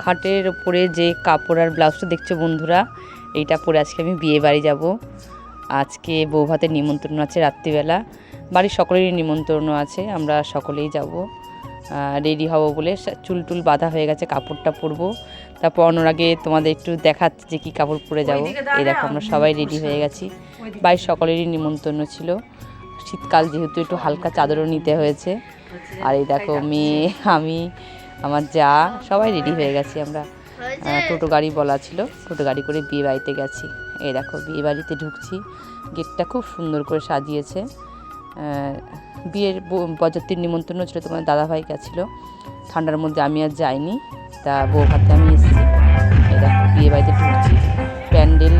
খাটের ওপরে যে কাপড় আর ব্লাউজটা দেখছো বন্ধুরা, এইটা পরে আজকে আমি বিয়ে বাড়ি যাব। আজকে বউ ভাতের নিমন্ত্রণ আছে রাত্রিবেলা, বাড়ির সকলেরই নিমন্ত্রণ আছে, আমরা সকলেই যাব। রেডি হব বলে চুল টুল বাঁধা হয়ে গেছে, কাপড়টা পরবো। তারপর অন্যর আগে তোমাদের একটু দেখাচ্ছি যে কী কাপড় পরে যাব। এই দেখো আমরা সবাই রেডি হয়ে গেছি, বাড়ির সকলেরই নিমন্ত্রণ ছিল। শীতকাল যেহেতু একটু হালকা চাদরও নিতে হয়েছে। আর এই দেখো মেয়ে, আমি, আমার যা সবাই রেডি হয়ে গেছি আমরা। টোটো গাড়ি বলা ছিল, টোটো গাড়ি করে বিয়ে বাড়িতে গেছি। এই দেখো বিয়ে বাড়িতে ঢুকছি, গেটটা খুব সুন্দর করে সাজিয়েছে। বিয়ের বরযাত্রীর নিমন্ত্রণ ছিল, তোমার দাদাভাই গেছিলো, ঠান্ডার মধ্যে আমি আর যাইনি, তা বউ ভাতে আমি এসেছি। এই দেখো বিয়ে বাড়িতে ঢুকছি, প্যান্ডেল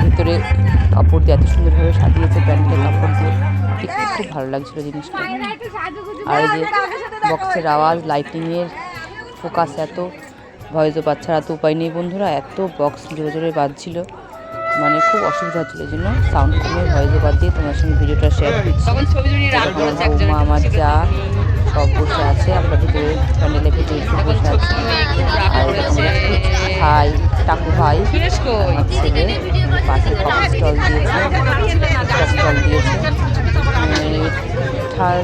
ভিতরে কাপড় দিয়ে এত সুন্দরভাবে সাজিয়েছে, প্যান্ডেলের কাপড় দিয়ে দেখতে খুব ভালো লাগছিলো জিনিসটা। আর এই যে বক্সের আওয়াজ, লাইটিংয়ের ফোকাস, এত ভয়েস বাচ্চারা তো উপায় নেই বন্ধুরা, এত বক্স জোরে জোরে বাজছিল, মানে খুব অসুবিধা হচ্ছিল, এই জন্য সাউন্ড কমে ভয়েস বাদ দিয়ে তোমার সঙ্গে ভিডিওটা শেয়ার করছি। বৌমা, আমার যা সব বসে আছে, আমরা ভিতরে প্যান্ডেলের ভিতরে বসে আছি। আর ভাই, টাকু ভাই, আমার ছেলে পাশে কফি স্টল দিয়েছে, স্টল দিয়েছে।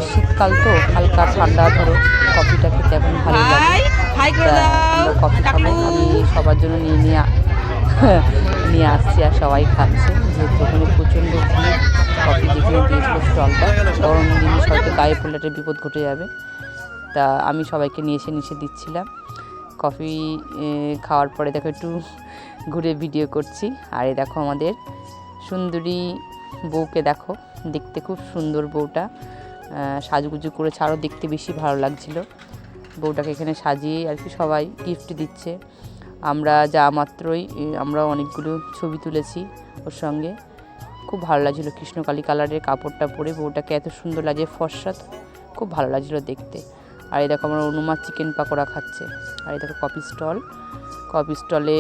শীতকাল তো হালকা ঠান্ডা, ধরো কফিটা খেতে এখন ভালো লাগে। আমরা কফি খাবো, আমি সবার জন্য নিয়ে আসছি আর সবাই খাচ্ছে, যেহেতু ওখানে প্রচণ্ড ভিড়। কফি যেখানে দিয়েছিল স্টলটা, গরম জিনিস হয়তো গায়ে পড়লে একটা বিপদ ঘটে যাবে, তা আমি সবাইকে নিয়ে এসে দিচ্ছিলাম। কফি খাওয়ার পরে দেখো একটু ঘুরে ভিডিও করছি। আর এই দেখো আমাদের সুন্দরী বউকে দেখো, দেখতে খুব সুন্দর বউটা, সাজুগুজু করেছে, আরও দেখতে বেশি ভালো লাগছিল। বউটাকে এখানে সাজিয়ে আর কি সবাই গিফট দিচ্ছে। আমরা যা মাত্রই আমরা অনেকগুলো ছবি তুলেছি ওর সঙ্গে, খুব ভালো লাগছিলো। কৃষ্ণকালী কালারের কাপড়টা পরে বউটাকে এত সুন্দর লাগে, ফর্সা, খুব ভালো লাগছিলো দেখতে। আর এই দেখো আমরা অনুমা চিকেন পাকোড়া খাচ্ছে। আর এই দেখো কফি স্টলে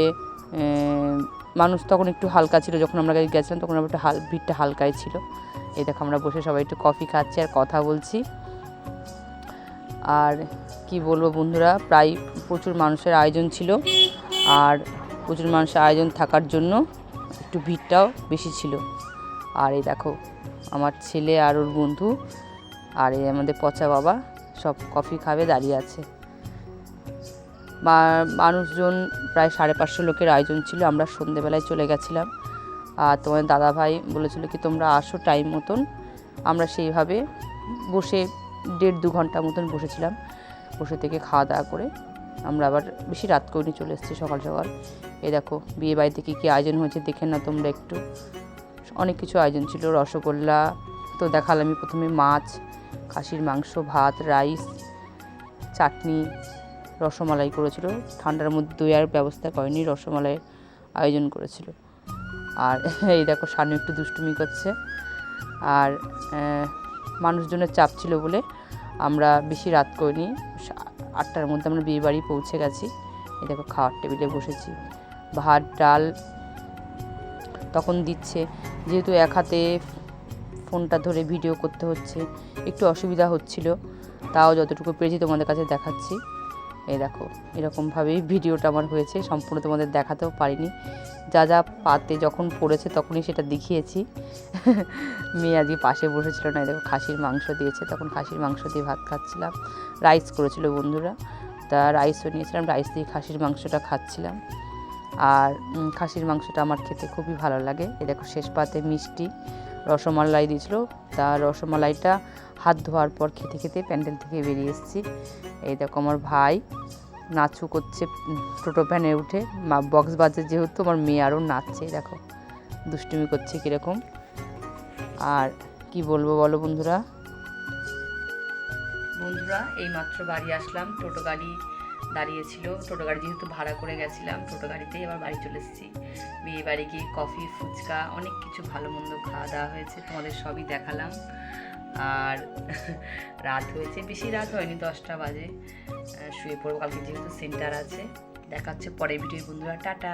মানুষ তখন একটু হালকা ছিল, যখন আমরা গেছিলাম তখন আমরা একটু ভিড়টা হালকাই ছিল। এই দেখো আমরা বসে সবাই একটু কফি খাচ্ছি আর কথা বলছি। আর কি বলবো বন্ধুরা, প্রায় প্রচুর মানুষের আয়োজন ছিল, আর প্রচুর মানুষের আয়োজন থাকার জন্য একটু ভিড়টাও বেশি ছিল। আর এই দেখো আমার ছেলে আর ওর বন্ধু আর এই আমাদের পচা বাবা সব কফি খাবে দাঁড়িয়ে আছে। মানুষজন প্রায় 550 লোকের আয়োজন ছিল। আমরা সন্ধেবেলায় চলে গেছিলাম, আর তোমার দাদা ভাই বলেছিল কি তোমরা আসো টাইম মতন। আমরা সেইভাবে বসে 1.5-2 ঘন্টা মতন বসেছিলাম, বসে থেকে খাওয়া দাওয়া করে আমরা আবার বেশি রাত করে চলে এসেছি সকাল সকাল। এই দেখো বিয়ে বাড়িতে কী আয়োজন হয়েছে দেখে না তোমরা একটু, অনেক কিছু আয়োজন ছিল। রসগোল্লা তো দেখালামই, প্রথমে মাছ, খাসির মাংস, ভাত, রাইস, চাটনি, রসমালাই করেছিল। ঠান্ডার মধ্যে দইয়ার ব্যবস্থা করেনি, রসমালাইয়ের আয়োজন করেছিল। আর এই দেখো সানু একটু দুষ্টুমি করছে। আর মানুষজনের চাপ ছিল বলে আমরা বেশি রাত করিনি, 8টার মধ্যে আমরা বিয়ে বাড়ি পৌঁছে গেছি। এই দেখো খাওয়ার টেবিলে বসেছি, ভাত ডাল তখন দিচ্ছে, যেহেতু এক হাতে ফোনটা ধরে ভিডিও করতে হচ্ছে, একটু অসুবিধা হচ্ছিল, তাও যতটুকু পেরেছি তোমাদের কাছে দেখাচ্ছি। এই দেখো এরকমভাবেই ভিডিওটা আমার হয়েছে, সম্পূর্ণ তোমাদের দেখাতেও পারিনি। যা যা পাতে যখন পড়েছে তখনই সেটা দেখিয়েছি। মেয়ে আজকে পাশে বসেছিল না, দেখো খাসির মাংস দিয়েছে, তখন খাসির মাংস দিয়ে ভাত খাচ্ছিলাম। রাইস করেছিল বন্ধুরা, তা রাইসও নিয়েছিলাম, রাইস দিয়ে খাসির মাংসটা খাচ্ছিলাম। আর খাসির মাংসটা আমার খেতে খুবই ভালো লাগে। এই দেখো শেষ পাতে মিষ্টি রসমালাই দিয়েছিল, তা রসমালাইটা হাত ধোয়ার পর খেতে খেতে প্যান্ডেল থেকে বেরিয়ে এসেছি। এই দেখো আমার ভাই নাচু করছে টোটো ভ্যানে উঠে, বক্স বাজে যেহেতু, আমার মেয়ে আরও নাচছে, দেখো দুষ্টুমি করছে কীরকম। আর কি বলবো বলো বন্ধুরা, এইমাত্র বাড়ি আসলাম, টোটো গাড়ি দাঁড়িয়েছিল, টোটো গাড়ি যেহেতু ভাড়া করে গেছিলাম, টোটো গাড়িতেই আবার বাড়ি চলে এসেছি। বিয়ে বাড়ি গিয়ে কফি, ফুচকা, অনেক কিছু ভালো মন্দ খাওয়া দাওয়া হয়েছে, তোমাদের সবই দেখালাম। আর রাত হয়েছে, বেশি রাত হয়নি, 10টা বাজে, শুয়ে পড়বো, কালকে যেহেতু সেন্টার আছে। দেখা হচ্ছে পরের ভিডিও বন্ধুরা, টাটা।